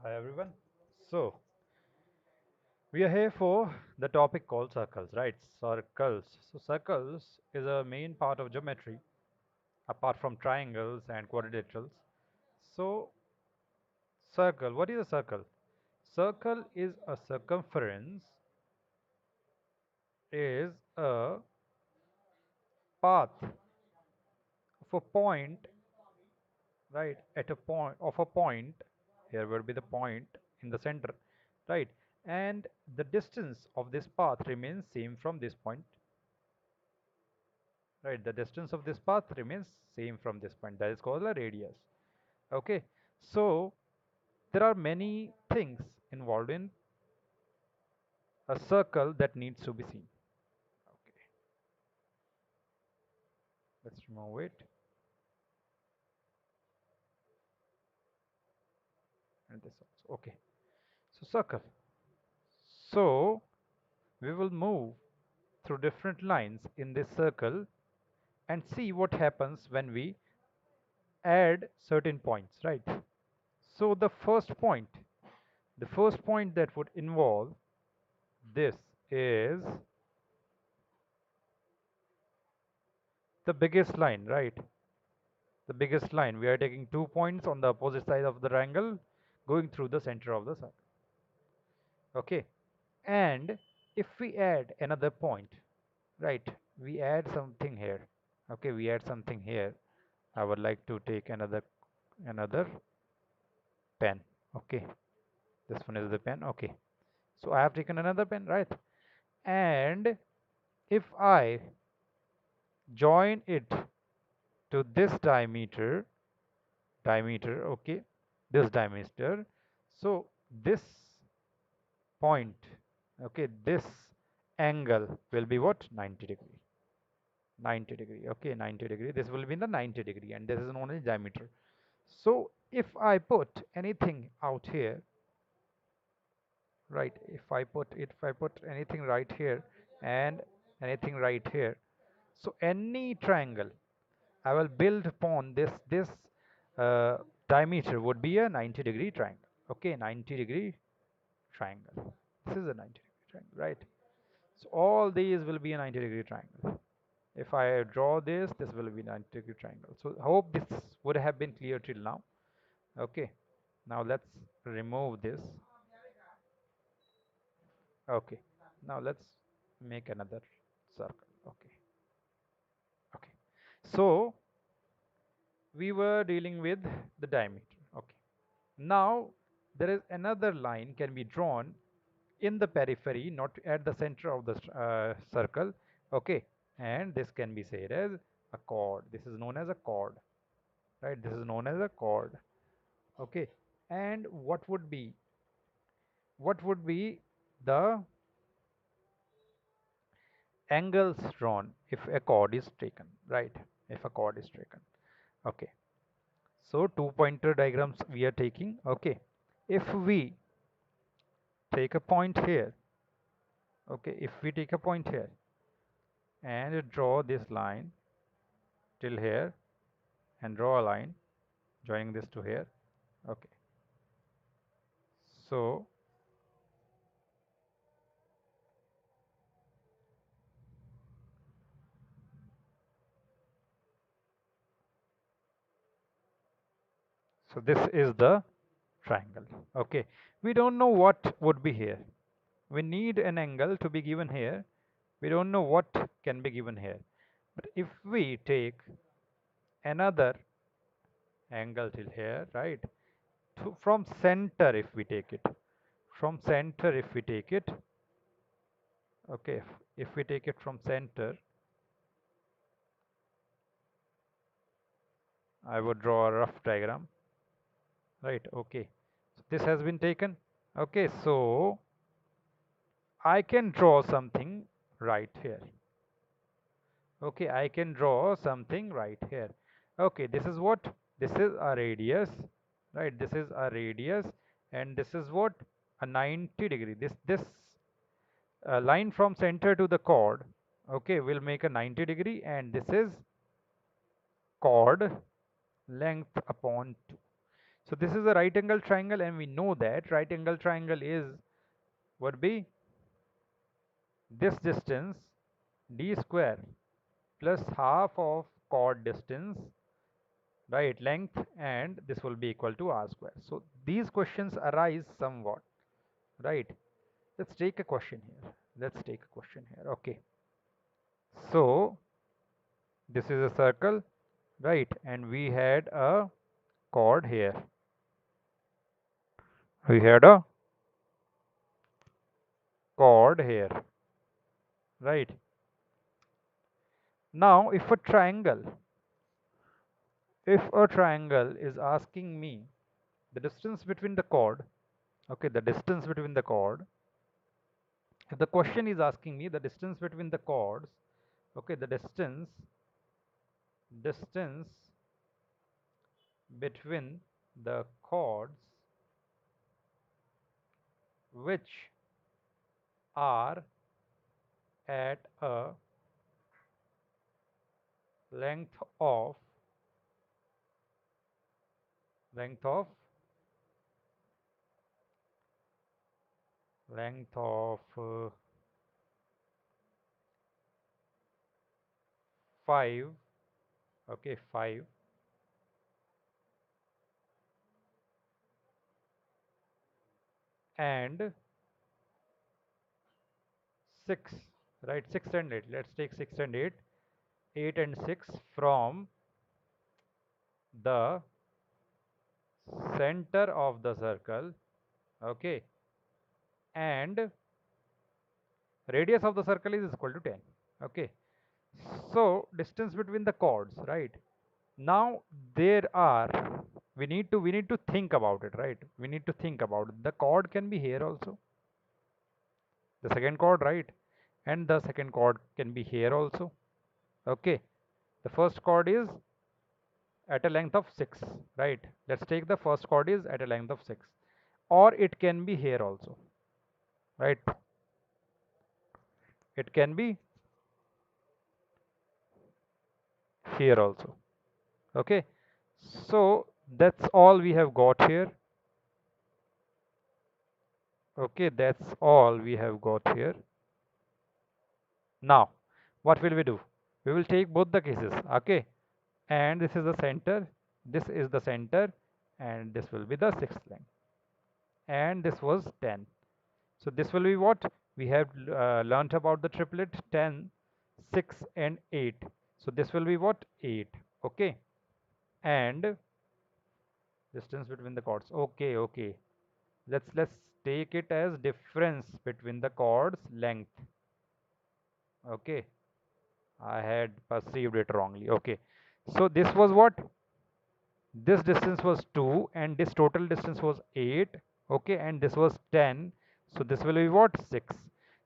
Hi everyone. So we are here for the topic called circles, right? Circles. So circles is a main part of geometry apart from triangles and quadrilaterals. So circle, what is a circle? Circle is a circumference, is a path of a point, right? At a point of a point, here will be the point in the center, right? And the distance of this path remains same from this point, right? The distance of this path remains same from this point, that is called a radius. Okay, so there are many things involved in a circle that needs to be seen. Okay, let's remove it, and this also. Okay, so circle. So we will move through different lines in this circle and see what happens when we add certain points, right? So the first point that would involve this is the biggest line, right? The biggest line. We are taking 2 points on the opposite side of the triangle going through the center of the circle. Okay. And if we add another point, right, we add something here. Okay, we add something here. I would like to take another pen. Okay, this one is the pen. Okay, so I have taken another pen, right? And if I join it to this diameter, okay, this diameter, so this point, okay, this angle will be what? 90 degree. 90 degree, okay, 90 degree. This will be in the 90 degree, and this is known as diameter. So if I put anything out here, right, if I put anything right here and anything right here, so any triangle I will build upon this uh, diameter would be a 90-degree triangle. Okay, 90-degree triangle. This is a 90-degree triangle, right? So all these will be a 90-degree triangle. If I draw this will be 90-degree triangle. So I hope this would have been clear till now. Okay, now let's remove this. Okay, now let's make another circle. Okay, okay. So we were dealing with the diameter. Okay, now there is another line can be drawn in the periphery, not at the center of the circle. Okay, and this can be said as a chord. This is known as a chord, right? This is known as a chord. Okay, and what would be the angles drawn if a chord is taken, right? If a chord is taken. Okay, so two pointer diagrams we are taking. Okay, if we take a point here, okay, if we take a point here and draw this line till here and draw a line joining this to here. Okay, so this is the triangle. Okay, we don't know what would be here. We need an angle to be given here. We don't know what can be given here, but if we take another angle till here, right, from center, if we take it, okay, if we take it from center, I would draw a rough diagram, right? Okay, so this has been taken. Okay, so I can draw something right here. Okay, I can draw something right here. Okay, this is what? This is a radius, right? This is a radius, and this is what? A 90 degree. This line from center to the chord, okay, will make a 90 degree, and this is chord length upon 2. So this is a right angle triangle, and we know that right angle triangle is would be this distance d square plus half of chord distance, right, length, and this will be equal to r square. So these questions arise somewhat, right? Let's take a question here. Let's take a question here. Okay. So this is a circle, right? And we had a chord here. We had a chord here, right? Now, if a triangle is asking me the distance between the chord, okay, the distance between the chord, if the question is asking me the distance between the chords, okay, the distance between the chords which are at a length of length of length of 5, okay, 5 and 6, right? 6 and 8, let's take 6 and 8, 8 and 6 from the center of the circle, okay, and radius of the circle is equal to 10, okay. So distance between the chords, right? Now there are, we need to think about it, right? We need to think about it. The chord can be here also, the second chord, right? And the second chord can be here also, okay. The first chord is at a length of 6, right? Let's take the first chord is at a length of 6, or it can be here also, right? It can be here also, okay. So that's all we have got here, okay, that's all we have got here. Now what will we do? We will take both the cases, okay, and this is the center, this is the center, and this will be the sixth length, and this was 10. So this will be what we have learnt about the triplet: 10, 6 and 8. So this will be what, 8, okay. And distance between the chords, okay, okay, let's take it as difference between the chords length, okay. I had perceived it wrongly, okay. So this was what, this distance was 2 and this total distance was 8, okay, and this was 10. So this will be what, 6.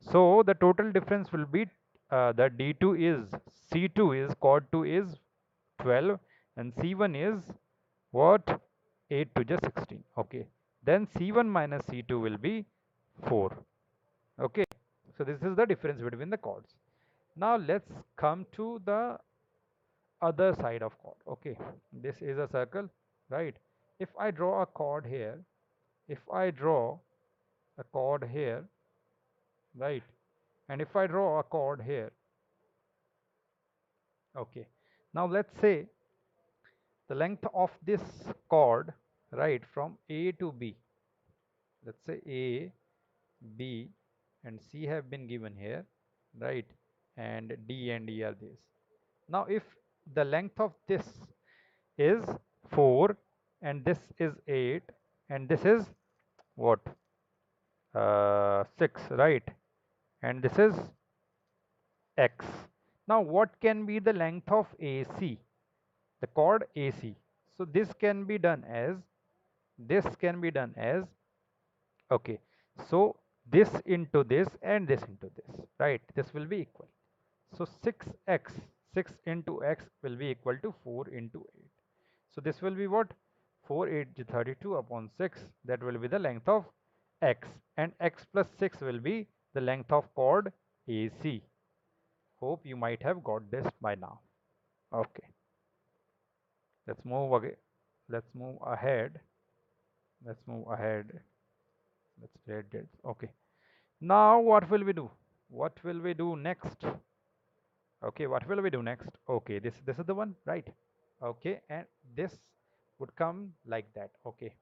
So the total difference will be the d2 is, c2 is, chord 2 is 12, and c1 is what, 8 to just 16, okay. Then c1 minus c2 will be 4, okay. So this is the difference between the chords. Now let's come to the other side of chord, okay. This is a circle, right? If I draw a chord here, if I draw a chord here, right, and if I draw a chord here, okay. Now let's say the length of this chord, right, from A to B, let's say A, B and C have been given here, right, and D and E are this. Now if the length of this is 4 and this is 8 and this is what, 6, right, and this is x. Now what can be the length of AC, the chord AC? So this can be done as, this can be done as, okay, so this into this and this into this, right, this will be equal. So 6x, 6 into x will be equal to 4 into 8. So this will be what, 4 8 is 32 upon 6, that will be the length of x, and x plus 6 will be the length of chord AC. Hope you might have got this by now. Okay, let's move again, let's move ahead. Let's move ahead. Let's delete this. Okay. Now what will we do? What will we do next? Okay, what will we do next? Okay, this is the one, right? Okay, and this would come like that. Okay.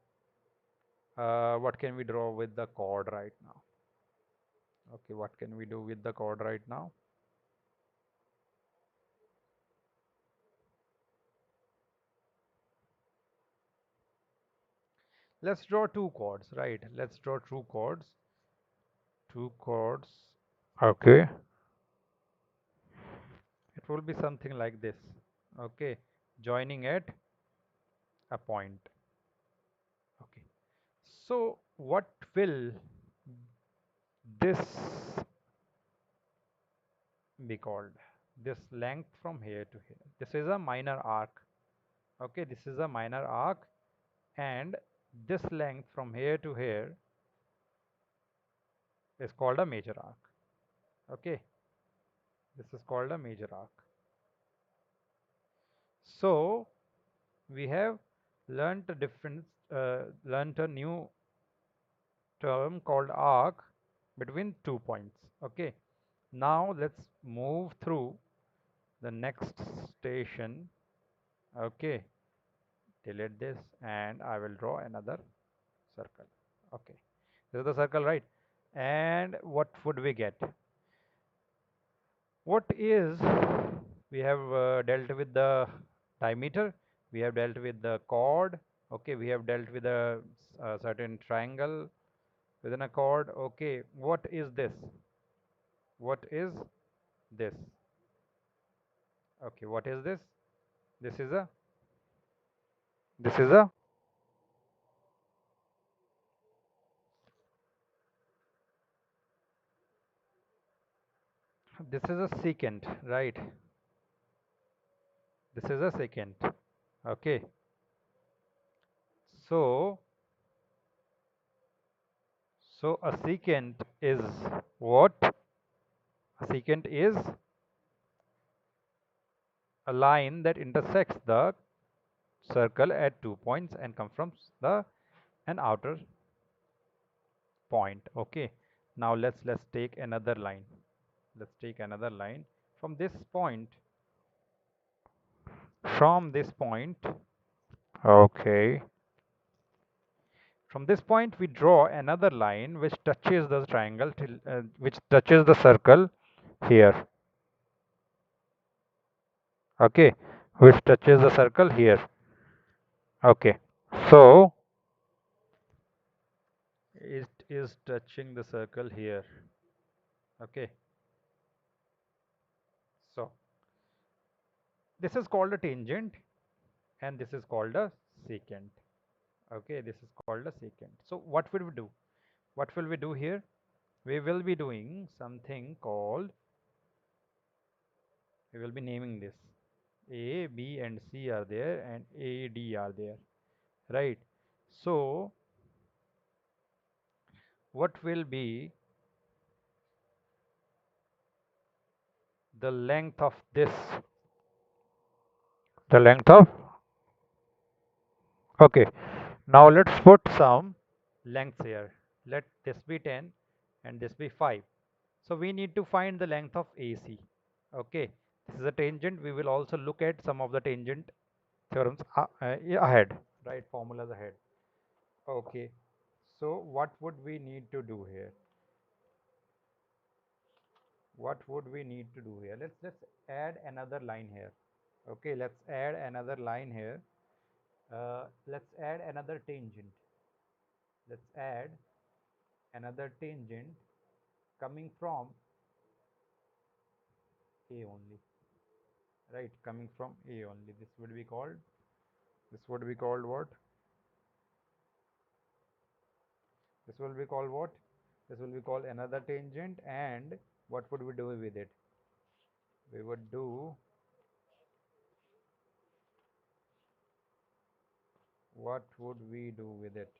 What can we draw with the chord right now? Okay, what can we do with the chord right now? Let's draw two chords, right? Let's draw two chords. Two chords. Okay. It will be something like this. Okay. Joining at a point. Okay. So what will this be called? This length from here to here. This is a minor arc. Okay, this is a minor arc, and this length from here to here is called a major arc. Okay, this is called a major arc. So we have learned a difference, learned a new term called arc between 2 points. Okay, now let's move through the next station. Okay, delete this and I will draw another circle. Okay, this is the circle, right? And what would we get? What is, we have dealt with the diameter, we have dealt with the chord. Okay, we have dealt with a certain triangle within a chord. Okay, what is this? What is this? Okay, what is this? This is a, this is a, this is a secant, right? This is a secant. Okay, so a secant is what? A secant is a line that intersects the circle at 2 points and comes from the an outer point. Okay, now let's take another line. Let's take another line from this point. From this point, okay, from this point we draw another line which touches the triangle till which touches the circle here. Okay, which touches the circle here. Okay, so it is touching the circle here. Okay, so this is called a tangent and this is called a secant. Okay, this is called a secant. So what will we do? What will we do here? We will be doing something called, we will be naming this. A, B and C are there and A, D are there, right? So what will be the length of this? The length of, okay, now let's put some lengths here. Let this be 10 and this be 5. So we need to find the length of AC. Okay, this is a tangent. We will also look at some of the tangent theorems ahead, right? Formulas ahead. Okay, so what would we need to do here? What would we need to do here? Let's add another line here. Okay, let's add another line here. Let's add another tangent. Let's add another tangent coming from A only, right? Coming from A only. This would be called, this would be called what? This will be called what? This will be called another tangent, and what would we do with it? We would do, what would we do with it?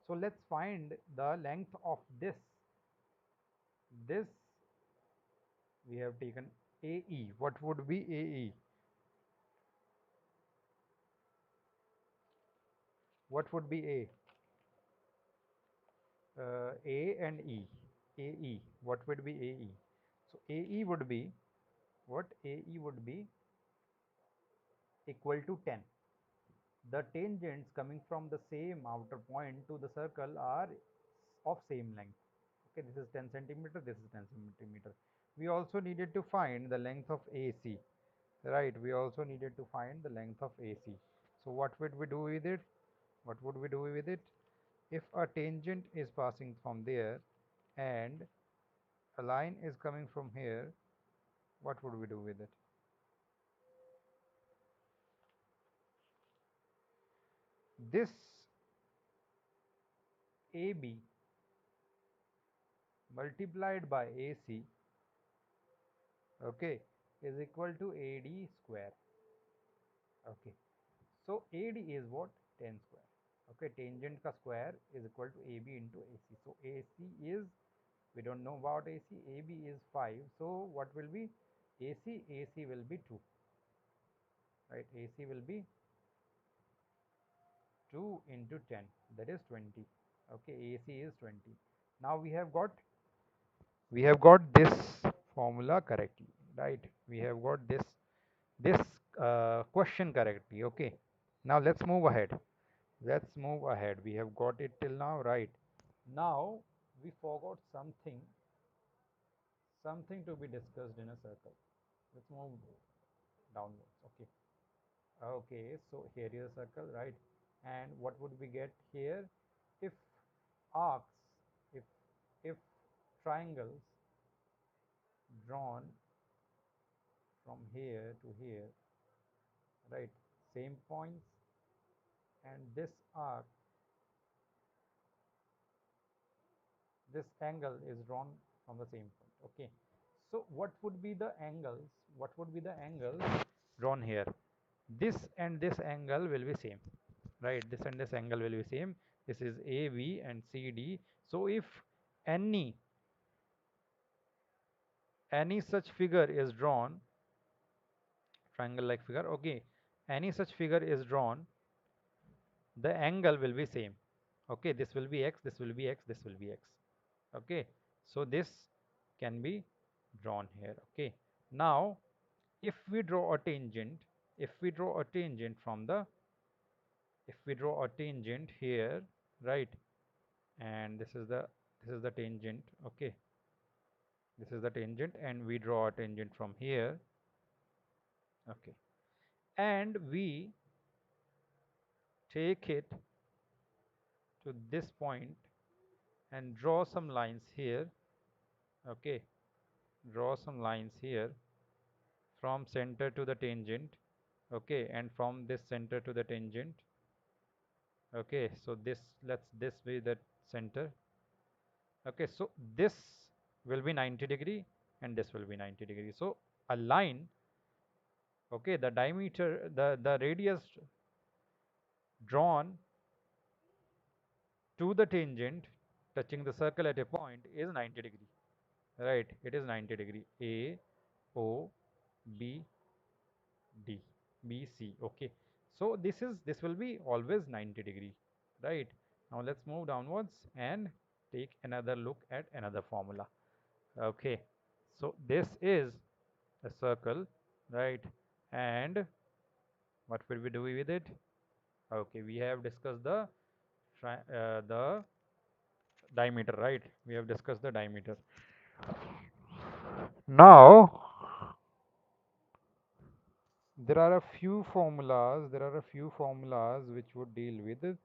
So let's find the length of this We have taken AE. What would be AE? What would be A? A and E. AE. What would be AE? So AE would be what? AE would be equal to 10. The tangents coming from the same outer point to the circle are of same length. Okay, this is 10 centimeter, this is 10 centimeter. We also needed to find the length of AC, right? We also needed to find the length of AC. So what would we do with it? What would we do with it? If a tangent is passing from there and a line is coming from here, what would we do with it? This AB multiplied by AC, okay, is equal to AD square. Okay, so AD is what? 10 square. Okay, tangent ka square is equal to AB into AC. So AC is, we don't know about AC, AB is 5. So what will be AC? AC will be 2, right? AC will be 2 into 10, that is 20. Okay, AC is 20. Now we have got this formula correctly, right? We have got this question correctly. Okay, now let's move ahead. Let's move ahead. We have got it till now, right? Now we forgot something to be discussed in a circle. Let's move downwards. Okay. Okay, so here is a circle, right? And what would we get here? If arcs, if if triangles drawn from here to here, right? Same points, and this arc, this angle is drawn from the same point. Okay. So what would be the angles? What would be the angles drawn here? This and this angle will be same, right? This and this angle will be same. This is AB and CD. So if any any such figure is drawn, triangle like figure, okay, any such figure is drawn, the angle will be same. Okay, this will be x, this will be x, this will be x. Okay, so this can be drawn here. Okay, now if we draw a tangent, if we draw a tangent from the, if we draw a tangent here, right, and this is the tangent. Okay, this is the tangent, and we draw a tangent from here. Okay, and we take it to this point and draw some lines here. Okay, draw some lines here from center to the tangent. Okay, and from this center to the tangent. Okay, so this, let's this be the center. Okay, so this will be 90-degree and this will be 90-degree. So a line, okay, the diameter, the radius drawn to the tangent touching the circle at a point is 90-degree, right? It is 90-degree. A, O, B, D, B, C. Okay, so this will be always 90-degree, right? Now let's move downwards and take another look at another formula. Okay, so this is a circle, right? And what will we do with it? Okay, we have discussed the diameter, right? We have discussed the diameter. Now there are a few formulas which would deal with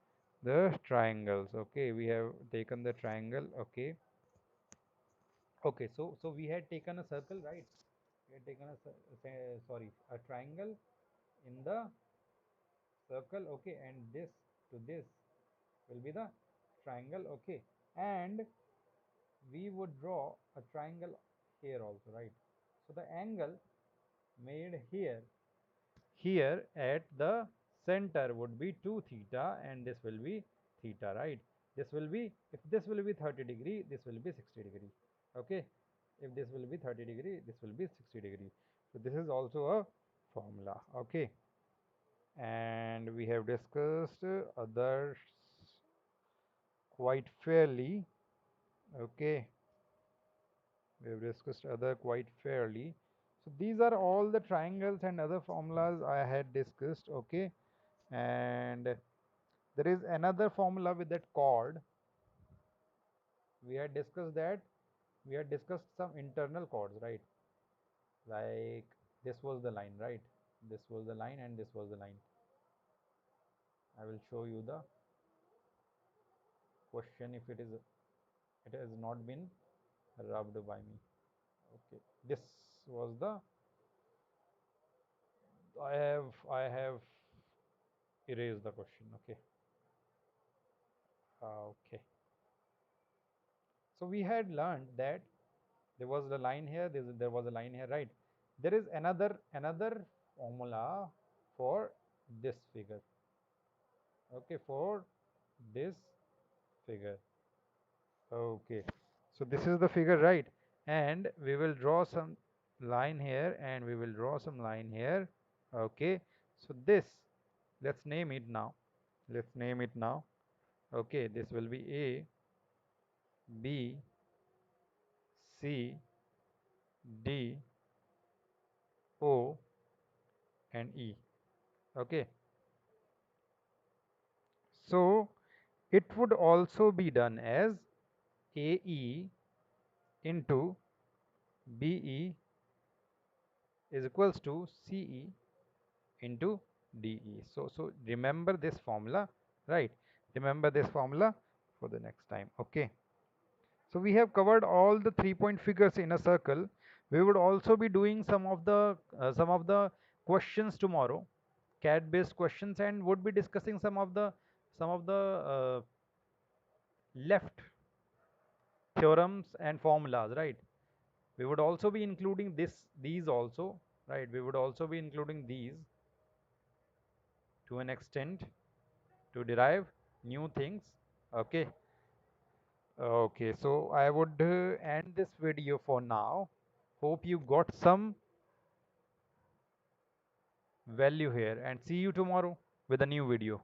the triangles. Okay, we have taken the triangle. Okay, okay, so we had taken a circle, right? We had taken sorry, a triangle in the circle. Okay, and this to this will be the triangle. Okay, and we would draw a triangle here also, right? So the angle made here at the center would be 2 theta, and this will be theta, right? This will be, if this will be 30-degree, this will be 60-degree. Okay, If this will be 30 degree, this will be 60 degree. So this is also a formula. Okay, and we have discussed others quite fairly. Okay, we have discussed other quite fairly. So these are all the triangles and other formulas I had discussed. Okay, and there is another formula with that chord. We had discussed that. We had discussed some internal chords, right? Like this was the line, right? This was the line and this was the line. I will show you the question if it has not been rubbed by me. Okay, this was the I have erased the question. Okay. Okay, so we had learned that there was the line here, there was a line here, right? There is another formula for this figure. Okay, for this figure. Okay, so this is the figure, right? And we will draw some line here and we will draw some line here. Okay, so this, let's name it now. Let's name it now. Okay, this will be A, B, C, D, O, and E. Okay, so it would also be done as AE into BE is equals to CE into DE. So remember this formula, right? Remember this formula for the next time. Okay, so we have covered all the 3-point figures in a circle. We would also be doing some of the questions tomorrow, CAD based questions, and would be discussing some of the left theorems and formulas, right? We would also be including these also, right? We would also be including these to an extent to derive new things. Okay, okay, so I would end this video for now. Hope you got some value here, and see you tomorrow with a new video.